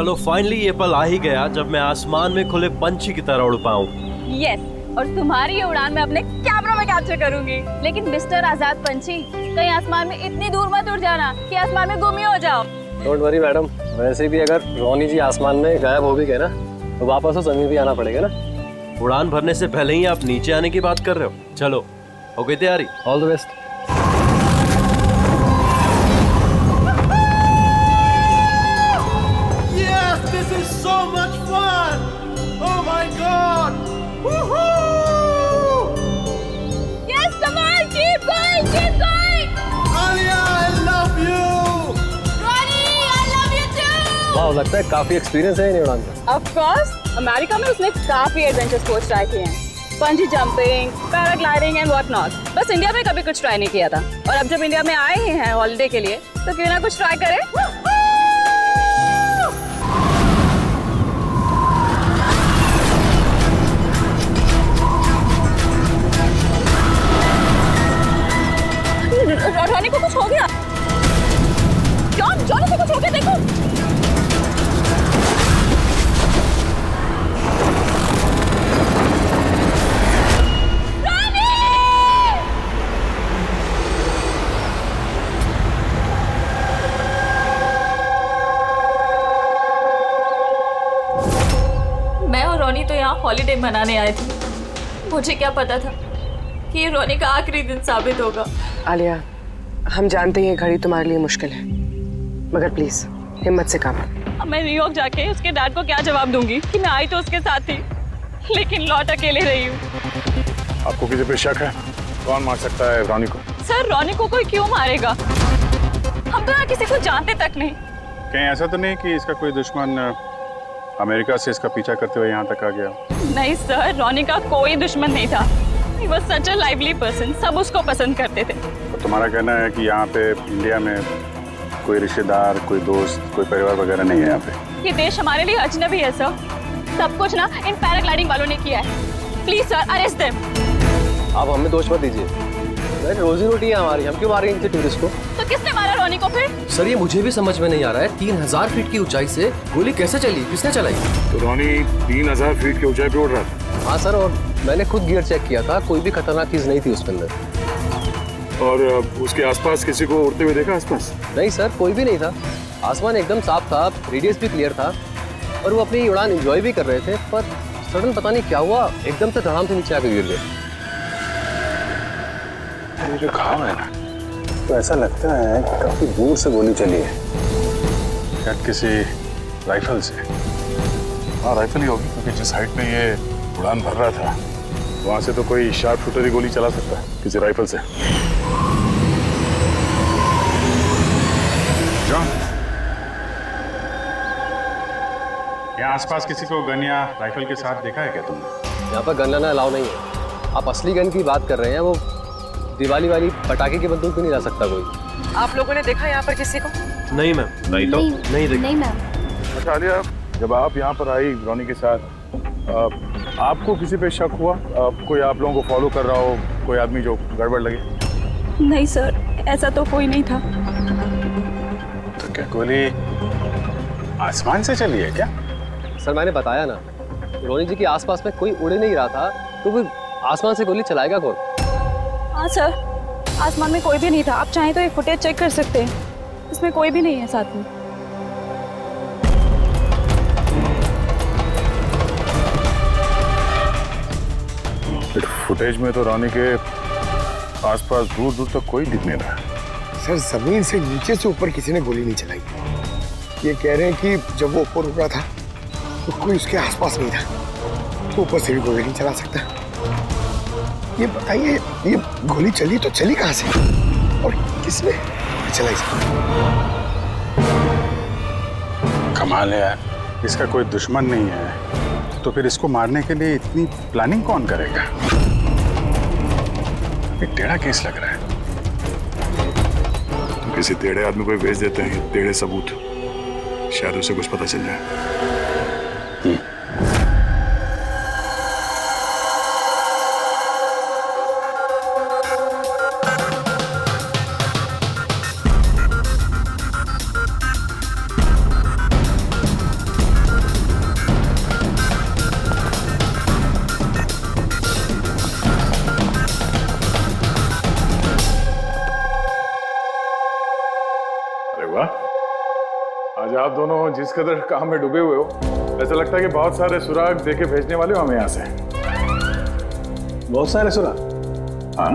चलो फाइनली ये पल आ ही गया जब मैं आसमान में खुले पंछी की तरह उड़ पाऊं। यस, और तुम्हारी ये उड़ान मैं अपने कैमरा में कैप्चर करूंगी। लेकिन मिस्टर आजाद पंछी, कहीं आसमान में इतनी दूर मत उड़ जाना कि आसमान में गुम ही हो जाओ। डोंट वरी मैडम, वैसे भी अगर रोनी जी आसमान में गायब हो भी गए ना तो वापस तो जमीन भी आना पड़ेगा ना। उड़ान भरने से पहले ही आप नीचे आने की बात कर रहे हो। चलो, हो गई तैयारी? All the best. Yes, this is so much fun! Oh my God! Woohoo! Yes, come on, keep going, keep going. Alia, I love you! Ronnie, I love you too. वाह, लगता है काफी एक्सपीरियंस है इन उड़ान का। Of course, अमेरिका में उसने काफी एडवेंचर स्पोर्ट्स ट्राई किए हैं, पंजी jumping, paragliding and what not. बस इंडिया में कभी कुछ ट्राई नहीं किया था, और अब जब इंडिया में आए ही हैं हॉलिडे के लिए तो क्यों ना कुछ ट्राई करें। रोनी को कुछ हो गया। जॉनी से कुछ हो गया, देखो। मैं और रोनी तो यहाँ हॉलिडे मनाने आए थे। मुझे क्या पता था कि ये रोनी का आखिरी दिन साबित होगा। आलिया, हम जानते हैं ये घड़ी तुम्हारे लिए मुश्किल है, मगर प्लीज हिम्मत से काम लो। अब मैं न्यूयॉर्क जाके उसके डैड को क्या जवाब दूंगी कि मैं आई तो उसके साथ थी, लेकिन लौट अकेले रही हूँ। आपको किसी पे शक है? कौन मार सकता है रोनी को? सर, रोनी को कोई क्यों मारेगा? हम तो यहाँ किसी को जानते तक नहीं। कहीं ऐसा तो नहीं कि इसका कोई दुश्मन अमेरिका से इसका पीछा करते हुए यहाँ तक आ गया? नहीं सर, रोनी का कोई दुश्मन नहीं था। He was such a lively person, सब उसको पसंद करते थे। तो तुम्हारा कहना है कि यहाँ पे इंडिया में कोई रिश्तेदार, कोई दोस्त, कोई परिवार वगैरह नहीं है यहाँ पे? ये देश हमारे लिए अजनबी है सर। सब कुछ ना इन पैराग्लाइडिंग वालों ने किया है। Please sir, arrest them. आप हमें दोष मत दीजिए, रोजी रोटी है हमारी, हम क्यों मारेंगे इनके टूरिस्ट को? तो किसने मारा रोनी को फिर? सर, ये मुझे भी समझ में नहीं आ रहा है, 3000 फीट की ऊंचाई से गोली कैसे चली, किसने चलाई? तो रोनी 3000 फीट की ऊंचाई पे उड़ रहा था? हाँ सर, और मैंने खुद गियर चेक किया था, कोई भी खतरनाक चीज नहीं थी उसके अंदर। और उसके आसपास किसी को उड़ते हुए देखा आसपास? नहीं सर, कोई भी नहीं था। आसमान एकदम साफ था, रेडियस भी क्लियर था, और वो अपनी उड़ान एंजॉय भी कर रहे थे। पर सडन पता नहीं क्या हुआ, एकदम से धड़ाम से नीचे आकर गिर गए। ये जो घाव है ना, तो ऐसा लगता है कि काफी दूर से गोली चली है, शायद किसी राइफल से। हाँ, राइफल ही होगी, क्योंकि जिस हाइट में ये उड़ान भर रहा था वहां से तो कोई शार्प शूटर ही गोली चला सकता है, किसी राइफल से। जॉन, यहाँ आसपास किसी को गन या राइफल के साथ देखा है क्या तुमने? यहाँ पर गन लाना अलाउ नहीं है। आप असली गन की बात कर रहे हैं, वो दिवाली वाली पटाखे की बंदूक भी नहीं ला सकता कोई। आप लोगों ने देखा यहाँ पर किसी को? नहीं मैम। नहीं तो? नहीं देखा। नहीं मैम। अच्छा आलिया, जब आप यहाँ पर आई रोनी के साथ, आपको किसी पे शक हुआ? कोई आप लोगों को फॉलो कर रहा हो, कोई आदमी जो गड़बड़ लगे? नहीं सर, ऐसा तो कोई नहीं था। तो क्या गोली आसमान से चली है क्या? सर, मैंने बताया ना, रोनी जी के आसपास में कोई उड़ नहीं रहा था, तो फिर आसमान से गोली चलाएगा कौन? हाँ सर, आसमान में कोई भी नहीं था। आप चाहें तो एक फुटेज चेक कर सकते हैं, इसमें कोई भी नहीं है साथ में। फुटेज में तो रोनी के आसपास दूर दूर तक कोई दिख नहीं रहा। सर, जमीन से नीचे से ऊपर किसी ने गोली नहीं चलाई। ये कह रहे हैं कि जब वो ऊपर उड़ा था तो कोई उसके आसपास नहीं था, तो ऊपर से भी गोली नहीं चला सकता। ये बताइए, ये गोली चली तो चली कहाँ से और किसने चलाई? कमाल है यार, इसका कोई दुश्मन नहीं है, तो फिर इसको मारने के लिए इतनी प्लानिंग कौन करेगा? एक टेढ़ा केस लग रहा है। तो किसी टेढ़े आदमी को भेज देते हैं, टेढ़े सबूत, शायद उसे कुछ पता चल जाए। आज आप दोनों जिस कदर काम में डूबे हुए हो, ऐसा लगता है कि बहुत सारे सुराग देके भेजने वाले हो हमें यहाँ से। बहुत सारे सुराग? हाँ,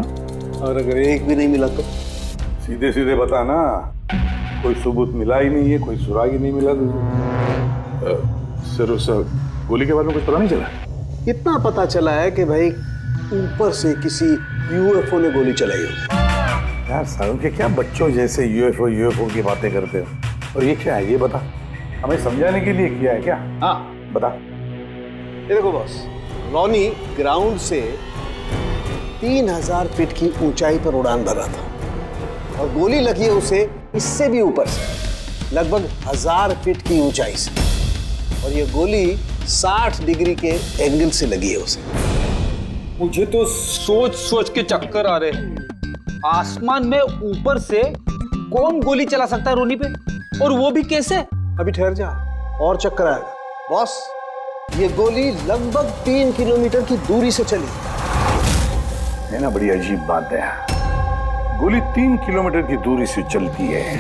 और अगर एक भी नहीं मिला तो? सीधे सीधे बता ना, कोई सबूत मिला ही नहीं है, कोई सुराग ही नहीं मिला तुझे। सर उस गोली के बारे में कुछ पता नहीं चला? इतना पता चला है कि भाई ऊपर से किसी यूएफओ ने गोली चलाई हो। यार सालों के क्या बच्चों जैसे यूएफओ की बातें करते हो, और ये क्या है ये बता, हमें समझाने के लिए किया है क्या? हाँ बता। ये देखो बॉस, रॉनी ग्राउंड से 3000 फीट की ऊंचाई पर उड़ान भर रहा था और गोली लगी है उसे इससे भी ऊपर से, लगभग 1000 फीट की ऊंचाई से, और ये गोली 60 डिग्री के एंगल से लगी है उसे। मुझे तो सोच सोच के चक्कर आ रहे हैं। आसमान में ऊपर से कौन गोली चला सकता है रोनी पे, और वो भी कैसे? अभी ठहर जा, और चक्कर आएगा। बॉस, ये गोली लगभग 3 किलोमीटर की दूरी से चली है ना, बड़ी अजीब बात है। गोली 3 किलोमीटर की दूरी से चलती है,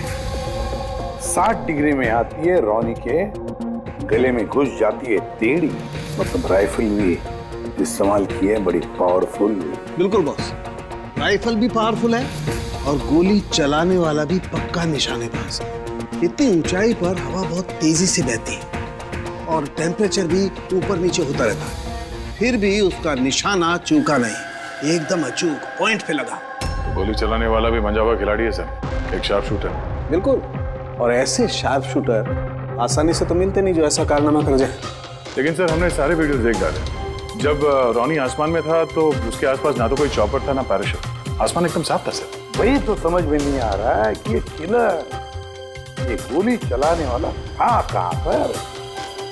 60 डिग्री में आती है, रॉनी के गले में घुस जाती है टेढ़ी। मतलब राइफल भी इस्तेमाल की है, बड़ी पावरफुल। बिल्कुल बॉस, राइफल भी पावरफुल है और गोली चलाने वाला भी पक्का निशानेबाज। इतनी ऊंचाई पर हवा बहुत तेजी से बहती है और टेम्परेचर भी ऊपर नीचे होता रहता है, फिर भी उसका निशाना चूका नहीं, एकदम अचूक पॉइंट पे लगा। गोली चलाने वाला भी मंजा हुआ खिलाड़ी है सर, एक शार्प शूटर। बिल्कुल, और ऐसे शार्प शूटर आसानी से तो मिलते नहीं जो ऐसा कारनामा कर जाए। लेकिन सर हमने सारे वीडियोस देख डाले। जब रॉनी आसमान में था तो उसके आसपास ना तो कोई चॉपर था ना पैराशूट, आसमान एकदम साफ था सर। वही तो समझ में नहीं आ रहा है कि ये किलर, ये गोली चलाने वाला था कहां पर,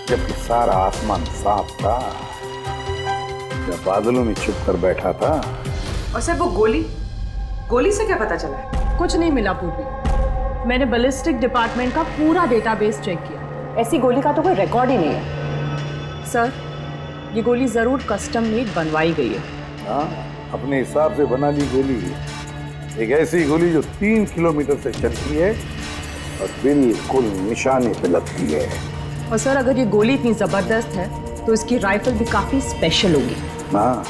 जबकि सारा आसमान साफ था, जब बादलों में छुप कर बैठा था। और सर वो गोली से क्या पता चला? कुछ नहीं मिला पूर्वी। मैंने बैलिस्टिक डिपार्टमेंट का पूरा डेटाबेस चेक किया। ऐसी गोली का तो कोई रिकॉर्ड ही नहीं है। सर, ये गोली जरूर कस्टम मेड बनवाई गई है। हाँ, अपने हिसाब से बना ली गोली, एक ऐसी गोली जो 3 किलोमीटर से चलती है और बिल्कुल निशाने पे लगती है। और सर अगर ये गोली इतनी जबरदस्त है तो इसकी राइफल भी काफी स्पेशल होगी। हाँ,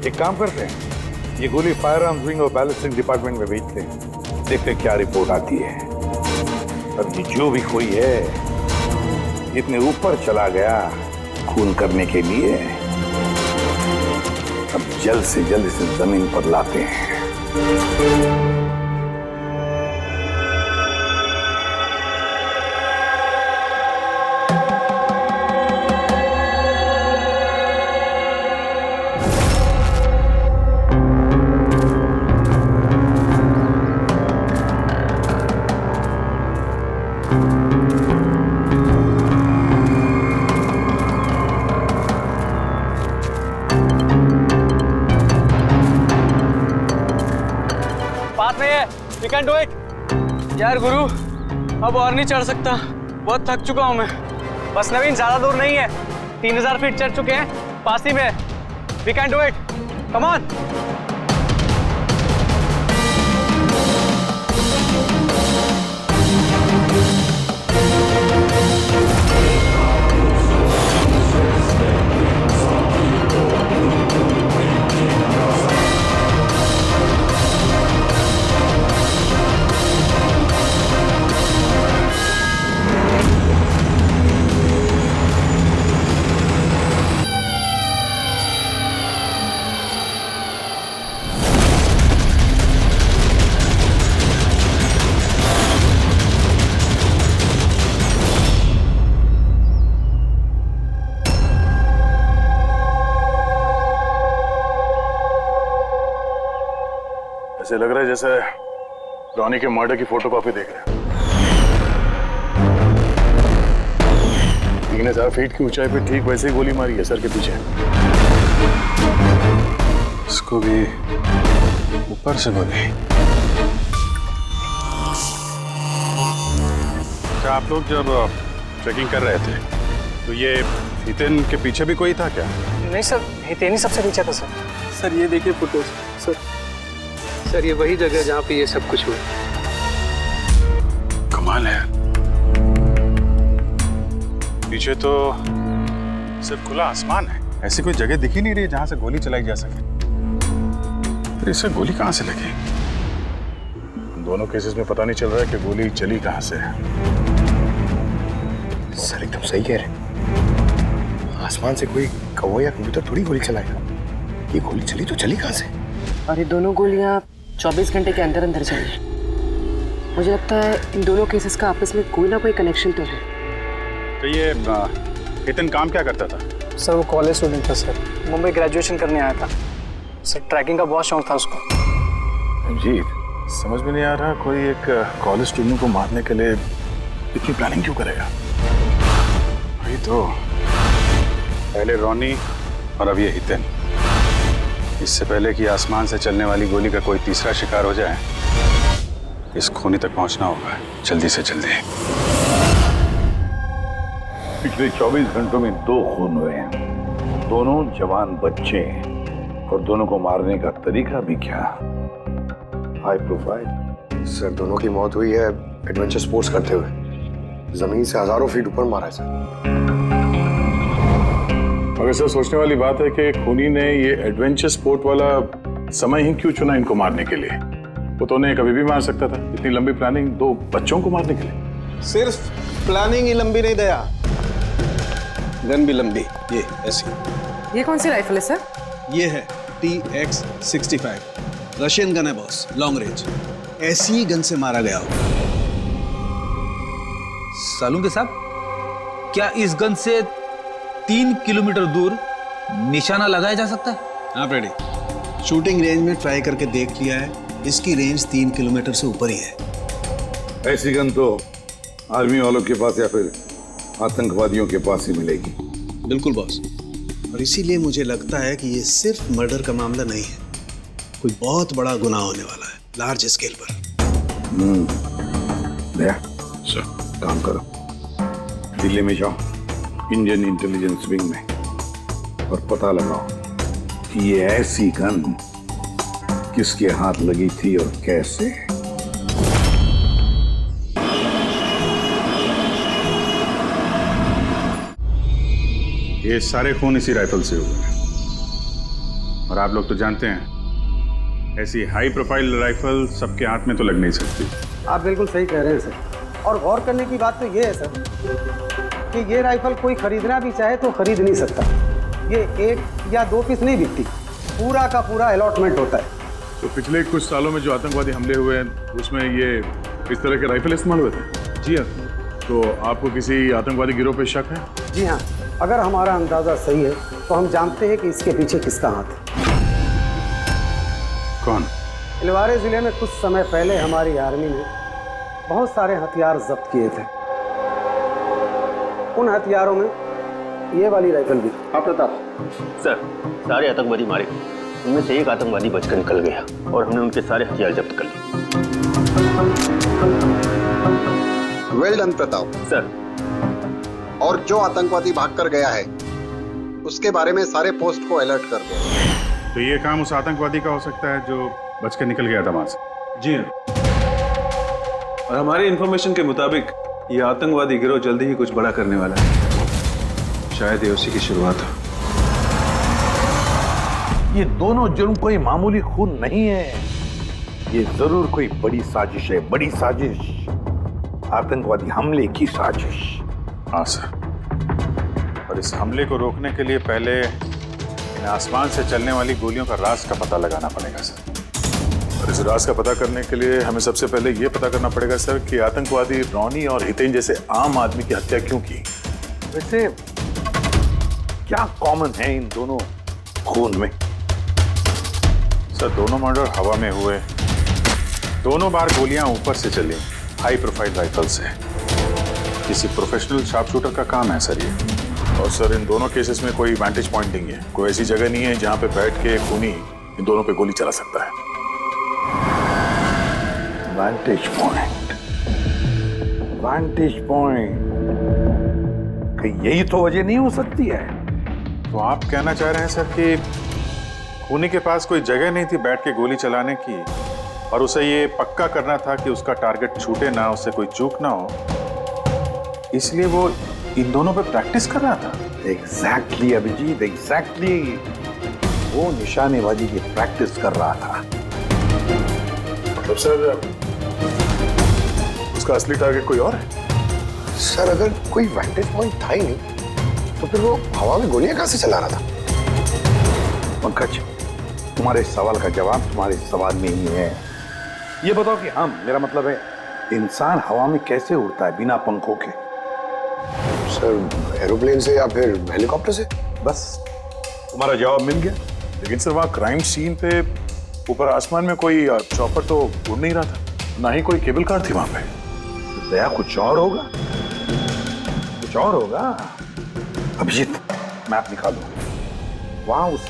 एक काम करते हैं, ये गोली फायर आर्म्स विंग और बैलिस्टिक डिपार्टमेंट में भेजते हैं, देखते हैं क्या रिपोर्ट आती है। अब ये जो भी कोई है इतने ऊपर चला गया खून करने के लिए, अब जल्द से जल्द इसे जमीन पर लाते हैं। We can do it. यार गुरु, अब और नहीं चढ़ सकता, बहुत थक चुका हूं मैं। बस नवीन, ज्यादा दूर नहीं है, 3000 फीट चढ़ चुके हैं, पास ही में। We can do it. Come on. ऐसे लग रहा है जैसे रॉनी के मर्डर की फोटोकॉपी देख रहे हैं। 3000 फीट की ऊंचाई पे ठीक वैसे ही गोली मारी है सर के पीछे। इसको भी ऊपर से गोली। क्या आप लोग जब ट्रैकिंग कर रहे थे तो ये हितेन के पीछे भी कोई था क्या? नहीं सर, हितेन ही सबसे पीछे था सर। सर ये देखिए फोटोज। सर ये वही जगह जहाँ पे ये सब कुछ हुआ। कमाल है। पीछे तो सिर्फ खुला आसमान है, ऐसी कोई जगह दिख ही नहीं रही जहां से गोली चलाई जा सके। फिर इसे गोली कहां से लगी? दोनों केसेस में पता नहीं चल रहा है कि गोली चली कहां से है। सर एकदम सही कह रहे हैं। आसमान से कोई कौवा या कबूतर थोड़ी गोली चलाएगा। ये गोली चली तो चली कहां से? और ये दोनों गोलियां 24 घंटे के अंदर अंदर चली। मुझे लगता है इन दोनों केसेस का आपस में कोई ना कोई कनेक्शन तो है। तो ये हितन काम क्या करता था? सर वो कॉलेज स्टूडेंट था सर, मुंबई ग्रेजुएशन करने आया था सर। ट्रैकिंग का बहुत शौक था उसको। जी, समझ में नहीं आ रहा कोई एक कॉलेज स्टूडेंट को मारने के लिए इतनी प्लानिंग क्यों करेगा? वही तो, पहले रॉनी और अब ये हितन। इससे पहले कि आसमान से चलने वाली गोली का कोई तीसरा शिकार हो जाए, इस खूनी तक पहुंचना होगा जल्दी से जल्दी। पिछले 24 घंटों में 2 खून हुए हैं, दोनों जवान बच्चे हैं, और दोनों को मारने का तरीका भी क्या, हाई प्रोफाइल। सर दोनों की मौत हुई है एडवेंचर स्पोर्ट्स करते हुए। जमीन से हजारों फीट ऊपर मारा है सर। मगर सर सोचने वाली बात है कि खूनी ने ये एडवेंचर स्पोर्ट वाला समय ही क्यों चुना इनको मारने के लिए? वो तो उन्हें कभी भी मार सकता था। इतनी लंबी प्लानिंग 2 बच्चों को मारने के लिए। सिर्फ प्लानिंग ही लंबी नहीं दया, गन भी लंबी। ये ऐसी। ये कौन सी राइफल है सर? ये है TX-65, रशियन गन है बॉस, लॉन्ग रेंज। ऐसी ही गन से मारा गया हो। सालुंके साहब, क्या इस गन से 3 किलोमीटर दूर निशाना लगाया जा सकता है? हाँ फ्रेडी, शूटिंग रेंज में ट्राई करके देख लिया है, इसकी रेंज 3 किलोमीटर से ऊपर ही है। ऐसी गन तो आर्मी वालों के पास या फिर आतंकवादियों के पास ही मिलेगी। बिल्कुल बॉस, और इसीलिए मुझे लगता है कि ये सिर्फ मर्डर का मामला नहीं है, कोई बहुत बड़ा गुनाह होने वाला है, लार्ज स्केल पर। दया सर, काम करो, दिल्ली में जाओ इंडियन इंटेलिजेंस विंग में, और पता लगाओ कि ये ऐसी गन किसके हाथ लगी थी और कैसे। ये सारे खून इसी राइफल से हुए हैं, और आप लोग तो जानते हैं ऐसी हाई प्रोफाइल राइफल सबके हाथ में तो लग नहीं सकती। आप बिल्कुल सही कह रहे हैं सर। और गौर करने की बात तो ये है सर कि ये राइफल कोई खरीदना भी चाहे तो खरीद नहीं सकता। ये 1 या 2 पीस नहीं बिकती, पूरा का पूरा अलॉटमेंट होता है। तो पिछले कुछ सालों में जो आतंकवादी हमले हुए हैं उसमें ये इस तरह के राइफल इस्तेमाल हुए थे? जी हाँ। तो आपको किसी आतंकवादी गिरोह पे शक है? जी हाँ, अगर हमारा अंदाजा सही है तो हम जानते हैं कि इसके पीछे किसका हाथ है। कौन? इलवारे जिले में कुछ समय पहले हमारी आर्मी ने बहुत सारे हथियार जब्त किए थे। उन हथियारों में ये वाली राइफल भी। हाँ प्रताप सर, सारे आतंकवादी मारे, उनमें से एक आतंकवादी बचकर निकल गया और हमने उनके सारे हथियार जब्त कर लिए। Well done Pratap sir. और जो आतंकवादी भागकर गया है उसके बारे में सारे पोस्ट को अलर्ट कर दो। तो ये काम उस आतंकवादी का हो सकता है जो बचकर निकल गया था वहां से? जी हाँ, और हमारी इंफॉर्मेशन के मुताबिक ये आतंकवादी गिरोह जल्दी ही कुछ बड़ा करने वाला है। शायद ये उसी की शुरुआत हो। ये दोनों जुर्म कोई मामूली खून नहीं है, ये जरूर कोई बड़ी साजिश है, बड़ी साजिश, आतंकवादी हमले की साजिश। हाँ सर, और इस हमले को रोकने के लिए पहले इन आसमान से चलने वाली गोलियों का राज का पता लगाना पड़ेगा सर। और इस राज का पता करने के लिए हमें सबसे पहले ये पता करना पड़ेगा सर कि आतंकवादी रॉनी और हितेन जैसे आम आदमी की हत्या क्यों की। वैसे क्या कॉमन है इन दोनों खून में? सर, दोनों मर्डर हवा में हुए, दोनों बार गोलियां ऊपर से चली, हाई प्रोफाइल राइफल से। किसी प्रोफेशनल शार्प शूटर का काम है सर ये। और सर, इन दोनों केसेस में कोई वैंटेज पॉइंट नहीं है, कोई ऐसी जगह नहीं है जहां पे बैठ के खूनी इन दोनों पे गोली चला सकता है। वैंटेज पॉइंट, वैंटेज पॉइंट, यही तो वजह नहीं हो सकती है? तो आप कहना चाह रहे हैं सर कि खूनी के पास कोई जगह नहीं थी बैठ के गोली चलाने की, और उसे ये पक्का करना था कि उसका टारगेट छूटे ना, उससे कोई चूक ना हो, इसलिए वो इन दोनों पे प्रैक्टिस कर रहा था। Exactly Abhijeet, exactly. वो निशानेबाजी की प्रैक्टिस कर रहा था। मतलब सर उसका असली टारगेट कोई और है? सर अगर कोई वैंटेज पॉइंट था ही नहीं तो फिर वो हवा में गोलियां कहां से चला रहा था? पंकज, तुम्हारे सवाल का जवाब तुम्हारे सवाल में ही है। ये बताओ कि मेरा मतलब है इंसान हवा में कैसे उड़ता है बिना पंखों के? सर एरोप्लेन से या फिर हेलीकॉप्टर से। बस तुम्हारा जवाब मिल गया। लेकिन सर वहाँ क्राइम सीन पे ऊपर आसमान में कोई चॉपर तो उड़ नहीं रहा था, ना ही कोई केबल कार थी वहां पे। तो दया कुछ और होगा, कुछ और होगा। अभिजीत, मैप निकालो। वहां उस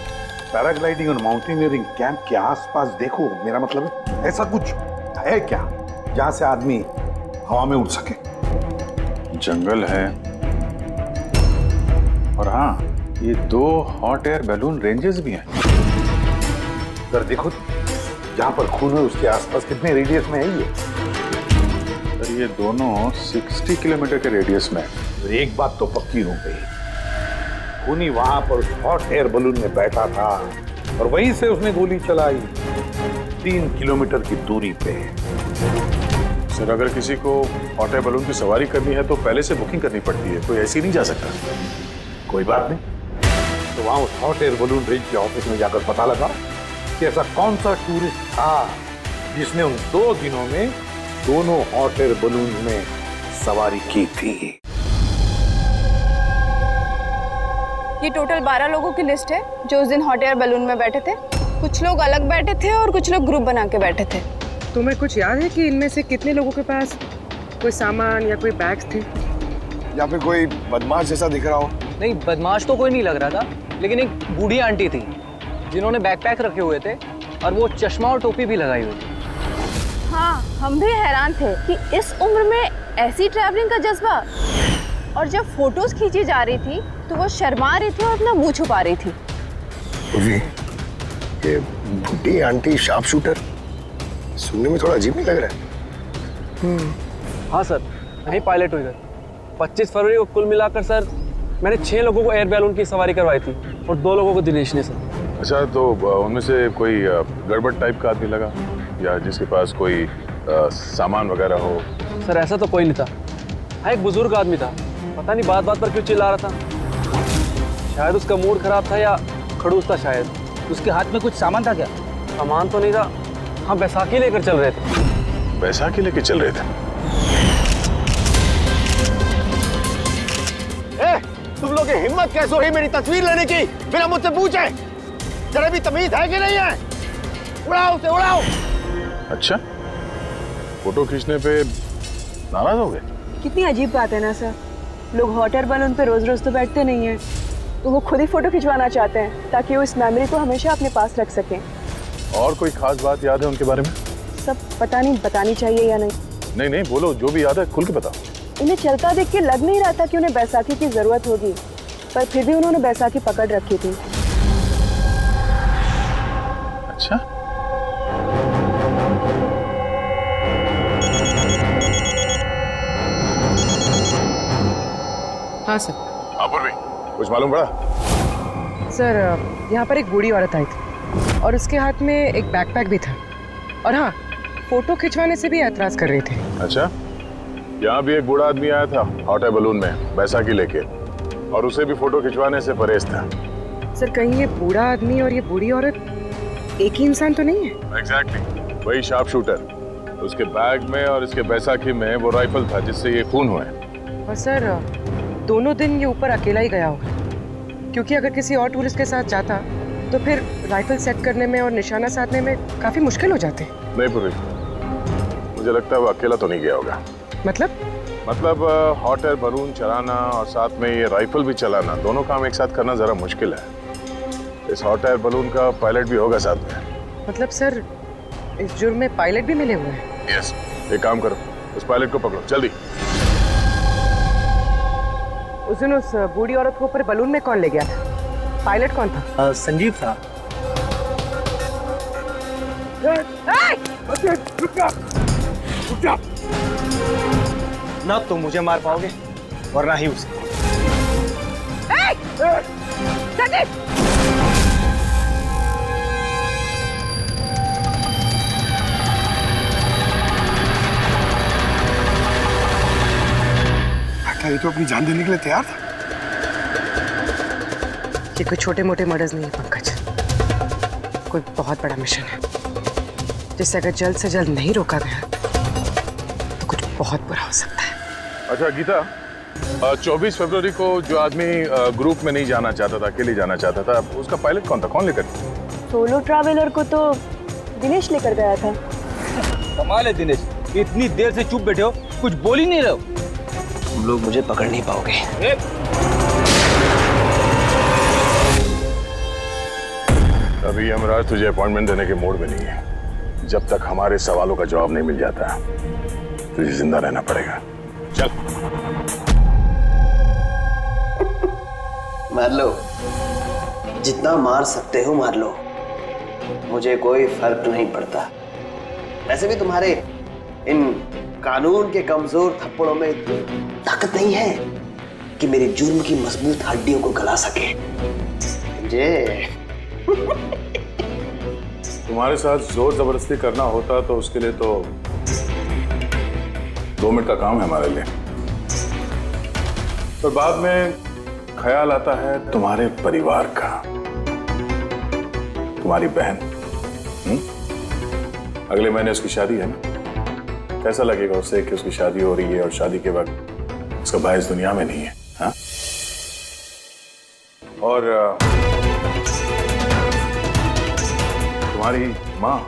पैराग्लाइडिंग और माउंटेनियरिंग कैंप के आसपास देखो। मेरा मतलब है ऐसा कुछ है क्या जहां से आदमी हवा में उड़ सके? जंगल है, और हाँ, ये 2 हॉट एयर बैलून रेंजेस भी हैं। सर देखो, जहां पर खून है उसके आसपास कितने रेडियस में है ये? सर ये दोनों 60 किलोमीटर के रेडियस में है। तो एक बात तो पक्की हो गई, खूनी वहां पर उस हॉट एयर बलून में बैठा था और वहीं से उसने गोली चलाई 3 किलोमीटर की दूरी पे। सर अगर किसी को हॉट एयर बैलून की सवारी करनी है तो पहले से बुकिंग करनी पड़ती है, कोई ऐसे ही नहीं जा सकता। कोई बात नहीं, तो वहां उस हॉट एयर बलून रेंज के ऑफिस में जाकर पता लगा कि ऐसा कौन सा टूरिस्ट था जिसने उन 2 दिनों में दोनों हॉट एयर बलून में सवारी की थी। ये टोटल 12 लोगों की लिस्ट है जो उस दिन हॉट एयर बैलून में बैठे थे। कुछ लोग अलग बैठे थे और कुछ लोग ग्रुप बना के बैठे थे। तुम्हें कुछ याद है कि इनमें से कितने लोगों के पास कोई सामान या कोई बैग्स थे? या फिर कोई बदमाश जैसा दिख रहा हो? नहीं, बदमाश तो कोई नहीं लग रहा था, लेकिन एक बूढ़ी आंटी थी जिन्होंने बैकपैक रखे हुए थे और वो चश्मा और टोपी भी लगाई हुई थी। हाँ, हम भी हैरान थे कि इस उम्र में ऐसी ट्रैवलिंग का जज्बा। और जब फोटोज खींची जा रही थी तो वो शर्मा रही थी और अपना मुंह छुपा रही थी। ये बूढ़ी आंटी शार्प शूटर सुनने में थोड़ा अजीब नहीं लग रहा है? हाँ सर, मैं ही पायलट हूँ इधर। 25 फरवरी को कुल मिलाकर सर मैंने 6 लोगों को एयर बैलून की सवारी करवाई थी और 2 लोगों को दिनेश ने सर। अच्छा, तो उनमें से कोई गड़बड़ टाइप का आदमी लगा या जिसके पास कोई सामान वगैरह हो? सर ऐसा तो कोई नहीं था। हाँ, एक बुजुर्ग आदमी था, पता नहीं बात बात पर क्यों चिल्ला रहा था। शायद उसका मूड खराब था या खड़ूस था शायद। उसके हाथ में कुछ सामान था क्या? सामान तो नहीं था। हाँ, बैसाखी लेकर चल रहे थे। बैसाखी लेके चल रहे थे? तुम लोग की हिम्मत कैसे हुई मेरी तस्वीर लेने की बिना मुझसे पूछे? जरा भी तमीज है कि नहीं है? उड़ाओ उसे, उड़ाओ। अच्छा, फोटो खींचने पे नाराज हो गए? कितनी अजीब बात है ना सर। लोग हॉट एयर बैलून पे रोज रोज तो बैठते नहीं हैं, तो वो खुद ही फोटो खिंचवाना चाहते हैं ताकि वो इस मेमोरी को हमेशा अपने पास रख सकें। और कोई खास बात याद है उनके बारे में? सब पता नहीं बतानी चाहिए या नहीं। नहीं नहीं, बोलो, जो भी याद है खुल के बताओ। उन्हें चलता देख के लग नहीं रहा था कि उन्हें बैसाखी की जरूरत होगी, पर फिर भी उन्होंने बैसाखी पकड़ रखी थी। अच्छा, हाँ सर। अपूर्वी, कुछ मालूम पड़ा? सर यहाँ पर एक बूढ़ी औरत आई थी और उसके हाथ में एक बैकपैक भी था। और हाँ, फोटो खिंचवाने से भी ऐतराज कर रही थी। अच्छा, यहाँ भी एक बूढ़ा आदमी आया था हॉट एयर बैलून में बैसाखी लेके, और उसे भी फोटो खिंचवाने से परहेज था। सर कहीं ये बूढ़ा आदमी और ये बूढ़ी औरत एक ही इंसान तो नहीं है? एग्जैक्टली, वही शार्प शूटर। उसके बैग में और इसके बैसाखी में वो राइफल था जिससे ये खून हुए। और सर दोनों दिन ये ऊपर अकेला ही गया होगा, क्योंकि अगर किसी और टूरिस्ट के साथ जाता तो फिर राइफल सेट करने में और निशाना साधने में काफी मुश्किल हो जाते। नहीं पूरी, मुझे लगता है वो अकेला तो नहीं गया होगा। मतलब हॉट एयर बैलून चलाना और साथ में ये राइफल भी चलाना, दोनों काम एक साथ करना जरा मुश्किल है। इस हॉट एयर बैलून का पायलट भी होगा साथ में। मतलब सर इस जुर्म में पायलट भी मिले हुए हैं? यस, एक काम करो, उस पायलट को पकड़ो जल्दी। उस दिन उस बूढ़ी औरत को ऊपर बैलून में कौन ले गया था? पायलट कौन था? संजीव था। ना तुम मुझे मार पाओगे और ना ही उसे। सचिन! ये तो अपनी जान देने के लिए तैयार था। ये कोई छोटे मोटे मर्डर्स नहीं है पंकज, कोई बहुत बड़ा मिशन है जिसे अगर जल्द से जल्द नहीं रोका गया तो कुछ बहुत बुरा हो सकता है। अच्छा गीता, 24 फरवरी को जो आदमी ग्रुप में नहीं जाना चाहता था, अकेले जाना चाहता था, उसका पायलट कौन था? कौन लेकर? सोलो ट्रैवलर को तो दिनेश लेकर गया था। कमाल है दिनेश, इतनी देर से चुप बैठे हो, कुछ बोल ही नहीं रहे हो। तुम लोग मुझे पकड़ नहीं पाओगे। अभी यमराज तुझे अपॉइंटमेंट देने के मूड में नहीं है। जब तक हमारे सवालों का जवाब नहीं मिल जाता तुझे जिंदा रहना पड़ेगा। चल। मार लो, जितना मार सकते हो मार लो, मुझे कोई फर्क नहीं पड़ता। वैसे भी तुम्हारे इन कानून के कमजोर थप्पड़ों में इतनी ताकत नहीं है कि मेरी जुर्म की मजबूत हड्डियों को गला सके। समझे? तुम्हारे साथ जोर जबरदस्ती करना होता तो उसके लिए तो 2 मिनट का काम है हमारे लिए, पर बाद में ख्याल आता है तुम्हारे परिवार का, तुम्हारी बहन। अगले महीने उसकी शादी है ना, कैसा लगेगा उसे कि उसकी शादी हो रही है और शादी के वक्त उसका भाई इस दुनिया में नहीं है? हाँ? और तुम्हारी माँ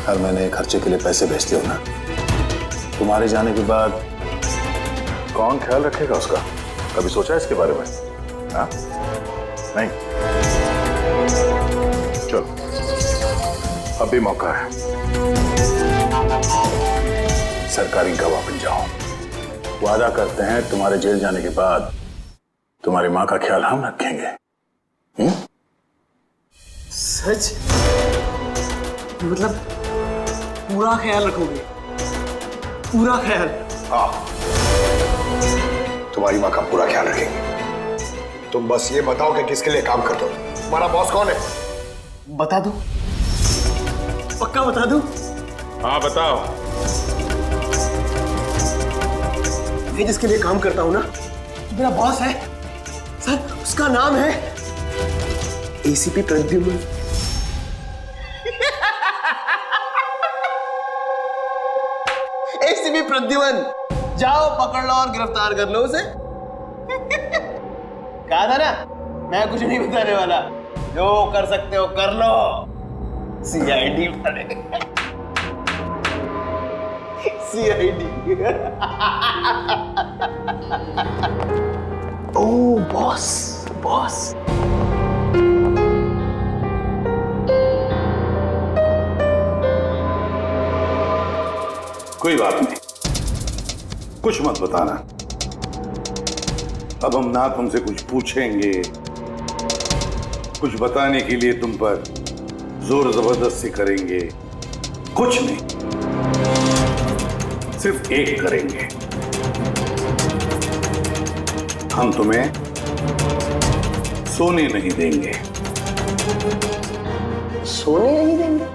हर महीने खर्चे के लिए पैसे भेजती हो ना, तुम्हारे जाने के बाद कौन ख्याल रखेगा उसका? कभी सोचा इसके बारे में? हाँ? नहीं? चलो, अभी मौका है, सरकारी गवाह बन जाओ। वादा करते हैं तुम्हारे जेल जाने के बाद तुम्हारी माँ का ख्याल हम रखेंगे। सच? मतलब पूरा ख्याल रखोगे? पूरा ख्याल? हाँ, तुम्हारी माँ का पूरा ख्याल रखेंगे। तुम बस ये बताओ कि किसके लिए काम करते हो? तुम्हारा बॉस कौन है? बता दो, पक्का बता दो? हाँ बताओ। मैं जिसके लिए काम करता हूं ना, मेरा बॉस है सर, उसका नाम है एसीपी प्रद्युम्न। एसीपी प्रद्युम्न, जाओ पकड़ लो और गिरफ्तार कर लो उसे। कहा था ना, मैं कुछ नहीं बताने वाला, जो कर सकते हो कर लो। CID CID. Oh boss, boss. कोई बात नहीं, कुछ मत बताना। अब हम ना तुमसे कुछ पूछेंगे, कुछ बताने के लिए तुम पर जोर जबरदस्ती करेंगे, कुछ नहीं, सिर्फ एक करेंगे, हम तुम्हें सोने नहीं देंगे। सोने नहीं देंगे?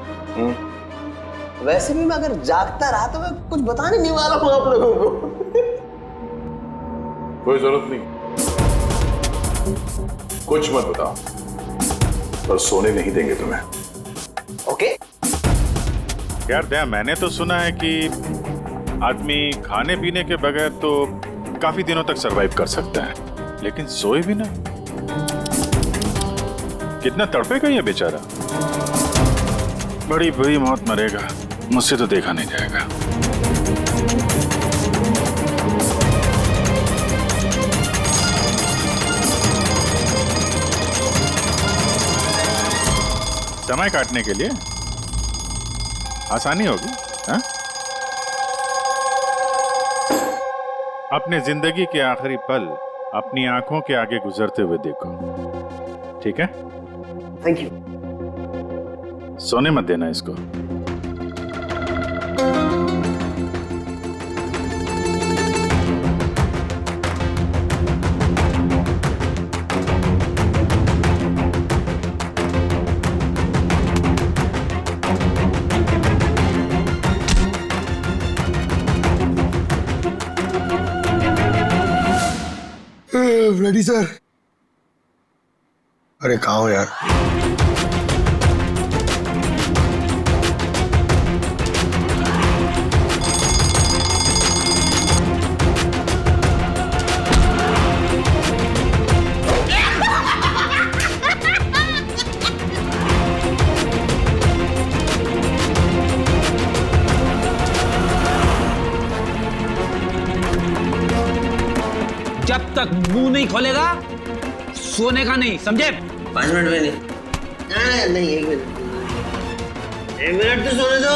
वैसे भी मैं अगर जागता रहा तो मैं कुछ बताने नहीं वाला हूं आप लोगों को। कोई जरूरत नहीं, कुछ मत बताओ, पर सोने नहीं देंगे तुम्हें। ओके? यार दया, मैंने तो सुना है कि आदमी खाने पीने के बगैर तो काफी दिनों तक सरवाइव कर सकता है, लेकिन सोए भी ना, कितना तड़पेगा ये बेचारा। बड़ी बुरी मौत मरेगा, मुझसे तो देखा नहीं जाएगा। समय काटने के लिए आसानी होगी। हाँ? अपने जिंदगी के आखिरी पल अपनी आंखों के आगे गुजरते हुए देखो, ठीक है? Thank you. सोने मत देना इसको। Bloody sir. अरे कहाँ हो यार? जब तक मुंह नहीं खोलेगा सोने का नहीं, समझे? 5 मिनट में नहीं। नहीं 1 मिनट। 1 मिनट तो सोने दो।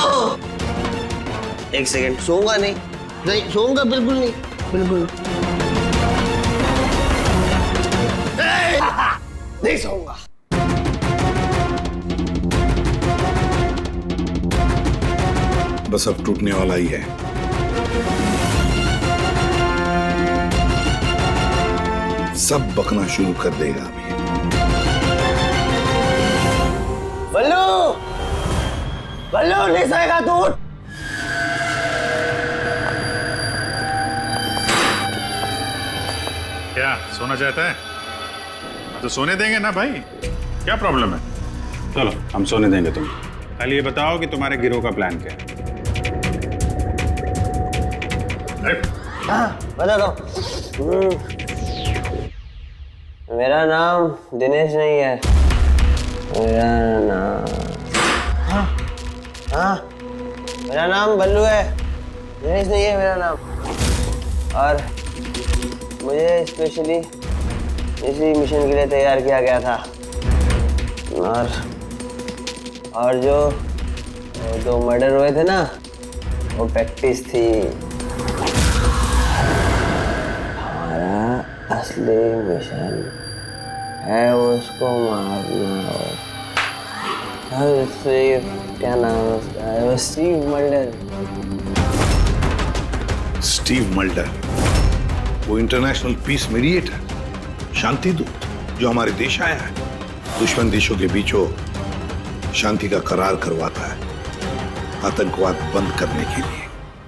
1 सेकंड। सोऊंगा नहीं। नहीं सोऊंगा बिल्कुल नहीं, बिल्कुल नहीं सोऊंगा। बस अब टूटने वाला ही है। सब बकना शुरू कर देगा अभी। बल्लू, बल्लू नहीं सोएगा तू। क्या सोना चाहता है? तो सोने देंगे ना भाई, क्या प्रॉब्लम है? चलो हम सोने देंगे तुम्हें। खाली ये बताओ कि तुम्हारे गिरोह का प्लान क्या है? हाँ बता दो। मेरा नाम दिनेश नहीं है। मेरा नाम हाँ मेरा नाम बल्लू है, दिनेश नहीं है मेरा नाम। और मुझे स्पेशली इसी मिशन के लिए तैयार किया गया था। और जो 2 मर्डर हुए थे ना, वो प्रैक्टिस थी। हमारा असली मिशन है उसको मारना। और क्या नाम है उसका? Steve Mulder. स्टीव मल्डर, वो इंटरनेशनल पीस मीडिएटर, शांति दूत जो हमारे देश आया है, दुश्मन देशों के बीचों शांति का करार करवाता है, आतंकवाद बंद करने के लिए।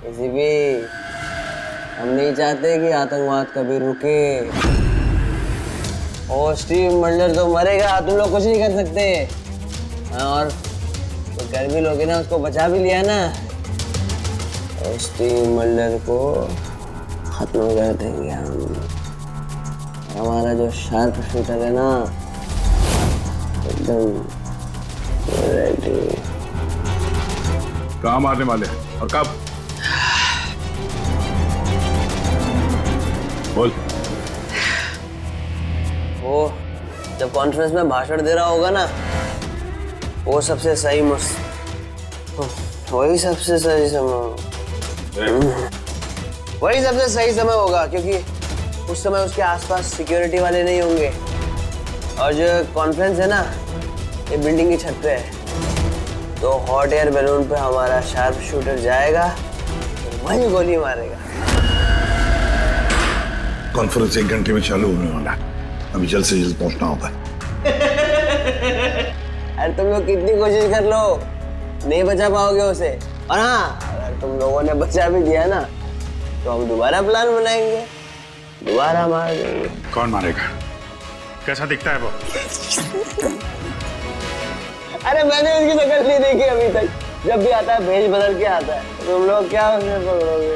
किसी भी हम नहीं चाहते कि आतंकवाद कभी रुके। और स्टीव मल्डर तो मरेगा, तुम लोग कुछ नहीं कर सकते। और तो कर भी लोगे ना, उसको बचा भी लिया ना, और स्टीव मल्डर को खत्म कर देंगे हम। हमारा जो शार्प शूटर है ना, एकदम रेडी। कहाँ मारने वाले हैं और कब? बोल। वो जब कॉन्फ्रेंस में भाषण दे रहा होगा ना, वो सबसे सही वही सबसे सही समय वही सबसे सही समय होगा, क्योंकि उस समय उसके आसपास सिक्योरिटी वाले नहीं होंगे। और जो कॉन्फ्रेंस है ना, ये बिल्डिंग की छत पे है, तो हॉट एयर बैलून पे हमारा शार्प शूटर जाएगा, वही गोली मारेगा। कॉन्फ्रेंस 1 घंटे में चालू होने वाला है, अभी जल्द से जल्द पहुंचना होगा। अरे तुम लोग कितनी कोशिश कर लो, नहीं बचा पाओगे उसे। और हाँ, अगर तुम लोगों ने बचा भी दिया ना, तो हम दोबारा प्लान बनाएंगे, दोबारा मार देंगे। कौन मारेगा? कैसा दिखता है वो? अरे मैंने उसकी शक्ल नहीं देखी अभी तक। जब भी आता है भेज बदल के आता है। तुम लोग क्या उसमें पकड़ोगे?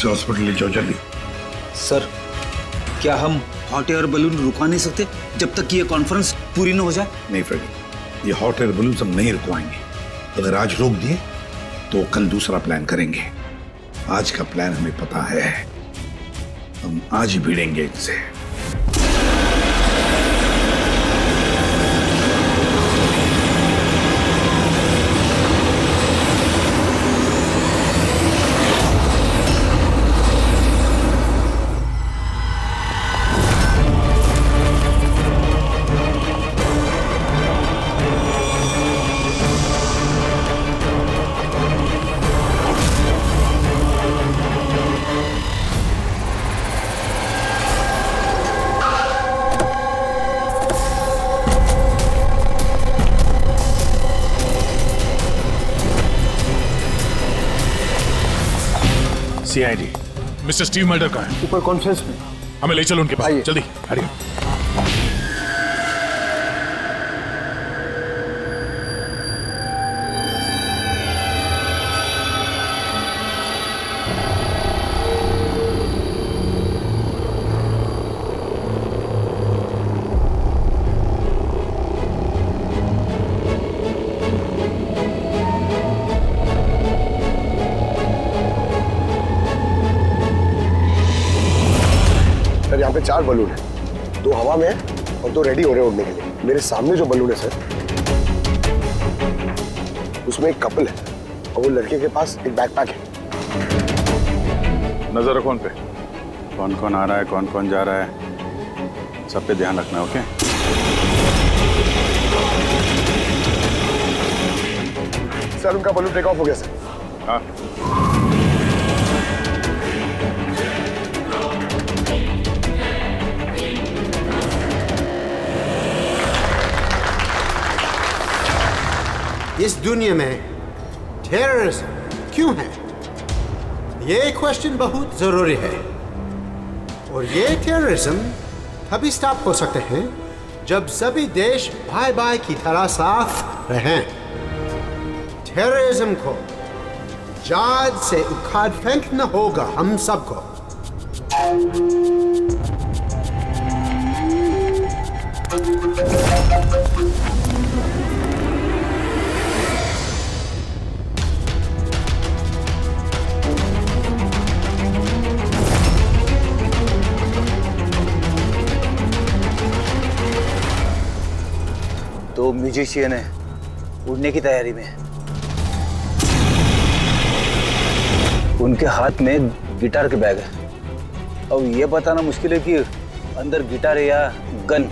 हॉस्पिटल ले जाओ जल्दी। सर, क्या हम हॉट एयर बलून रुकवा नहीं सकते जब तक ये कॉन्फ्रेंस पूरी न हो जाए? नहीं फ्रेडी, ये हॉट एयर बलून हम नहीं रुकवाएंगे। अगर आज रोक दिए तो कल दूसरा प्लान करेंगे। आज का प्लान हमें पता है, हम आज ही भिड़ेंगे इनसे। CID, मिस्टर स्टीव मर्डर कहाँ है? ऊपर कॉन्फ्रेंस में। हमें ले चलो उनके पास, जल्दी हरी। सर यहाँ पे 4 बलून है, 2 हवा में है और 2 रेडी हो रहे हैं उड़ने के लिए। मेरे सामने जो बलून है सर, उसमें एक कपल है और वो लड़के के पास एक बैकपैक है। नजर रखो उन पे, कौन कौन आ रहा है, कौन कौन जा रहा है, सब पे ध्यान रखना। ओके सर उनका बलून टेक ऑफ हो गया सर। हाँ इस दुनिया में टेररिज्म क्यों है, ये क्वेश्चन बहुत जरूरी है। और ये टेररिज्म तभी स्टॉप हो सकते हैं जब सभी देश भाई भाई की तरह साथ रहें। टेररिज्म को जड़ से उखाड़ फेंकना होगा हम सबको। तो म्यूजिशियन है, उड़ने की तैयारी में है। उनके हाथ में गिटार के बैग है। अब ये बताना मुश्किल है कि अंदर गिटार है या गन।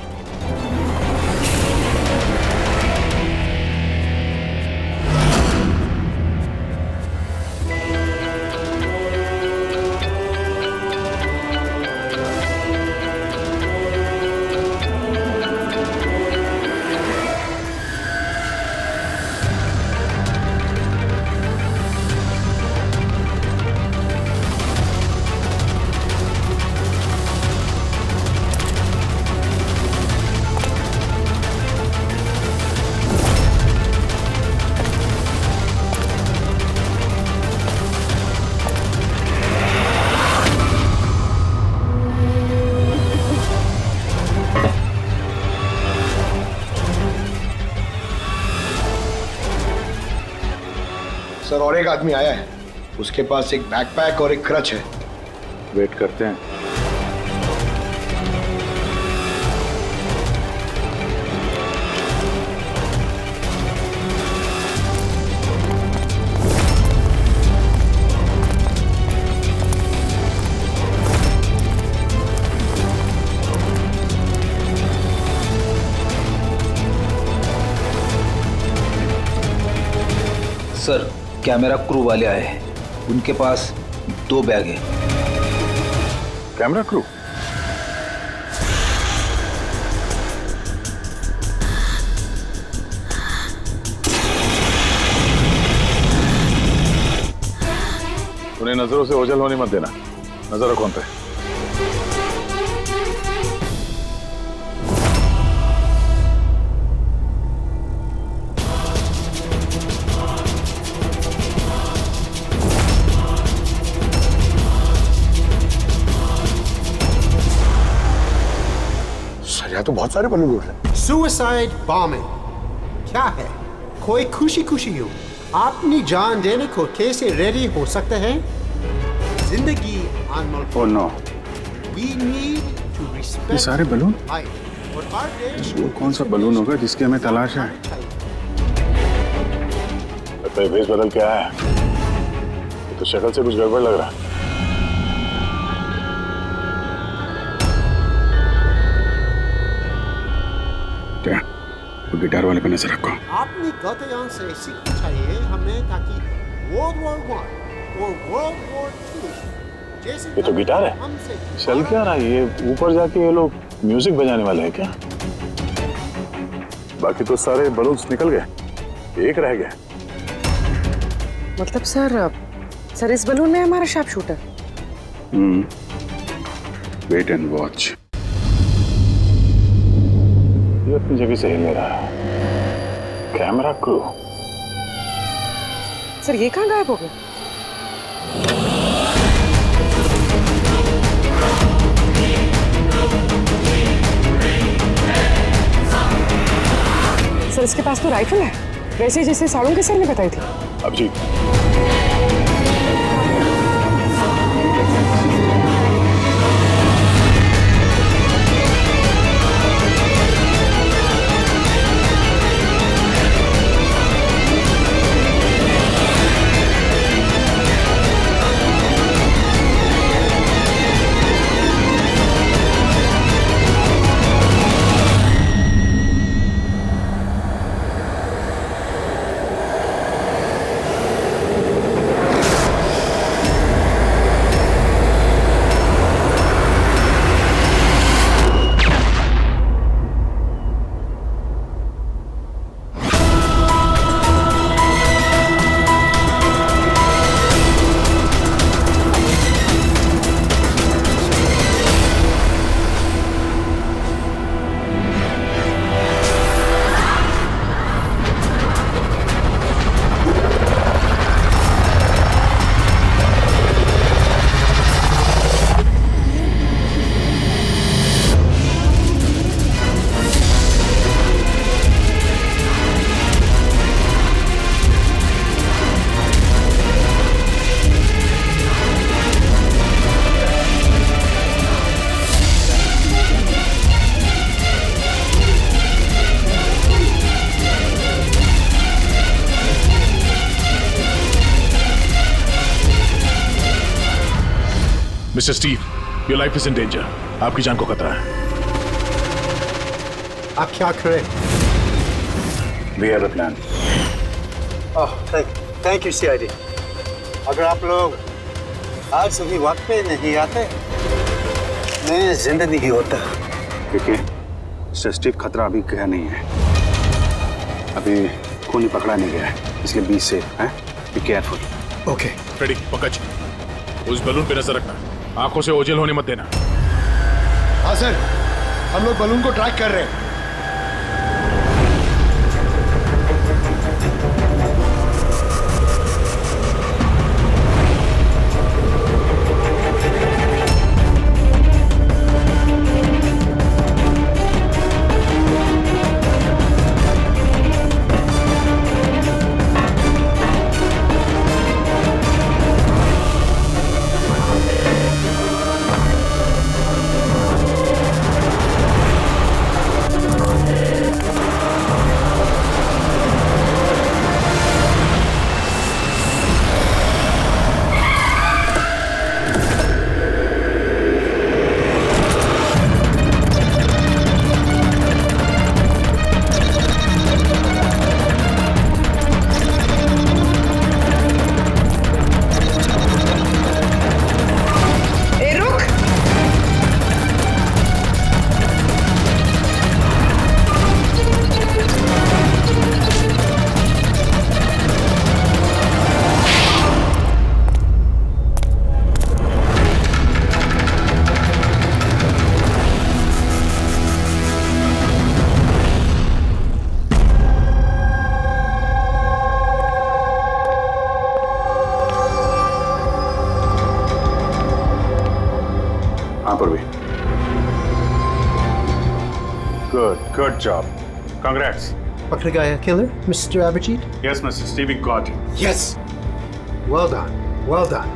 सर और एक आदमी आया है, उसके पास एक बैकपैक और एक क्रच है। वेट करते हैं। सर कैमरा क्रू वाले आए हैं, उनके पास 2 बैग है। Camera crew? उन्हें नजरों से ओझल होने मत देना, नजर रखो उन पे। यहाँ तो बहुत सारे बलून उड़ रहे हैं। सुसाइड बॉम्बिंग क्या है? कोई खुशी खुशी हो अपनी जान देने को कैसे रेडी हो सकते हैं? जिंदगी अनमोल। Oh no, We need to respect ये सारे बलून? life। और हर देश वो कौन सा बलून होगा जिसकी हमें तलाश है? लगता है भेष बदल के आया है। ये तो शक्ल से कुछ गड़बड़ लग रहा है। क्या? वो गिटार वाले पे नजर रखो। अपनी गलतियों से सीखना चाहिए हमें, ताकि World War I और World War II जैसे ये तो गिटार है। चल क्या रहा है ये? ऊपर जाके ये लोग म्यूजिक बजाने वाले हैं क्या? बाकी तो सारे बलून्स निकल गए, एक रह गया। मतलब सर इस बलून में हमारा sharp shooter. Wait and watch. ये अपनी जगह से हिल रहा है। Camera crew. सर ये कहाँ गायब हो गया? सर इसके पास तो राइफल है, वैसे जैसे साड़ों के सर ने बताई थी। Abhijeet, mister Steve, your life is in danger. आपकी जान को खतरा है। आप क्या करें? We have a plan. Thank you CID. अगर आप लोग आज सुबह वक्त पे नहीं आते, मैं जिंदा नहीं होता। देखिए मिस्टर स्टीव, खतरा अभी गया नहीं है। अभी खून ही पकड़ा नहीं गया है, इसलिए बी सेफ है। Be careful. Okay Freddy, Pankaj, उस बलून पे नजर रखना, आंखों से ओझल होने मत देना। हाँ सर, हम लोग बलून को ट्रैक कर रहे हैं। Good job. Congrats. पकड़ गया killer, Mr. Abhijit? Yes, Mr. Steve, we got him. Yes. Well done. Well done.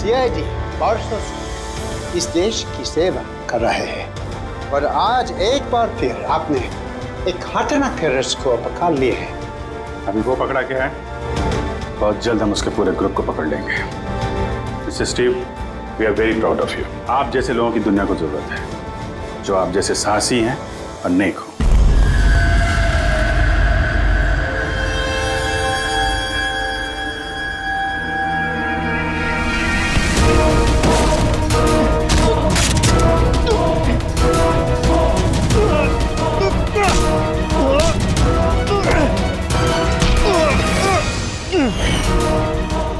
CID बरसों से इस देश की सेवा कर रहे हैं और आज एक बार फिर आपने एक खतरनाक टेररिस्ट को पकड़ लिए हैं। अभी वो पकड़ा क्या है? बहुत जल्द हम उसके पूरे ग्रुप को पकड़ लेंगे। Mister Steve, we are very proud of you. आप जैसे लोगों की दुनिया को जरूरत है, जो आप जैसे साहसी हैं और नेक हो।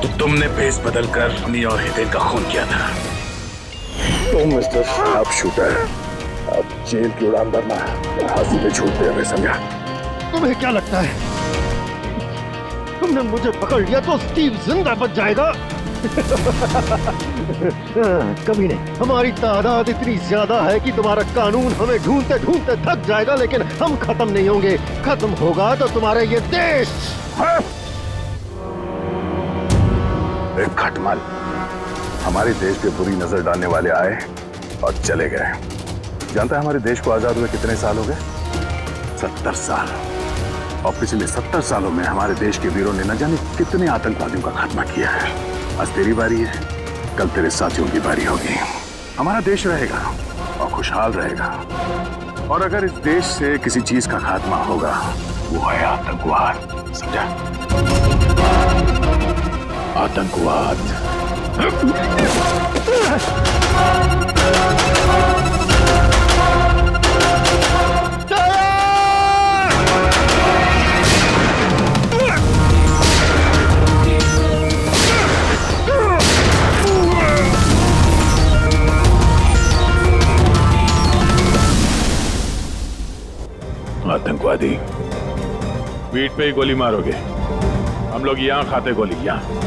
तो तुमने भेस बदलकर अमी और हितेन का खून किया था। तो मिस्टर शार्प शूटर, अब जेल की उड़ान भरना फांसी पे छूट दे रहे, समझा? तुम्हें क्या लगता है तुमने मुझे पकड़ लिया तो स्टीव जिंदा बच जाएगा? कभी नहीं। हमारी तादाद इतनी ज्यादा है कि तुम्हारा कानून हमें ढूंढते ढूंढते थक जाएगा, लेकिन हम खत्म नहीं होंगे। खत्म होगा तो तुम्हारे ये देश। एक खटमल हमारे देश पे बुरी नजर डालने वाले आए और चले गए। जानता है हमारे देश को आजाद हुए कितने साल हो गए? 70 साल। और पिछले 70 सालों में हमारे देश के वीरों ने न जाने कितने आतंकवादियों का खात्मा किया है। आज तेरी बारी है, कल तेरे साथियों की बारी होगी। हमारा देश रहेगा और खुशहाल रहेगा। और अगर इस देश से किसी चीज का खात्मा होगा, वो है आतंकवाद, समझा? आतंकवाद। आतंकवादी पीठ पे ही गोली मारोगे? हम लोग यहाँ खाते गोली, यहाँ।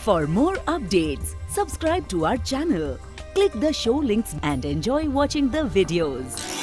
For more updates, subscribe to our channel, click the show links and enjoy watching the videos.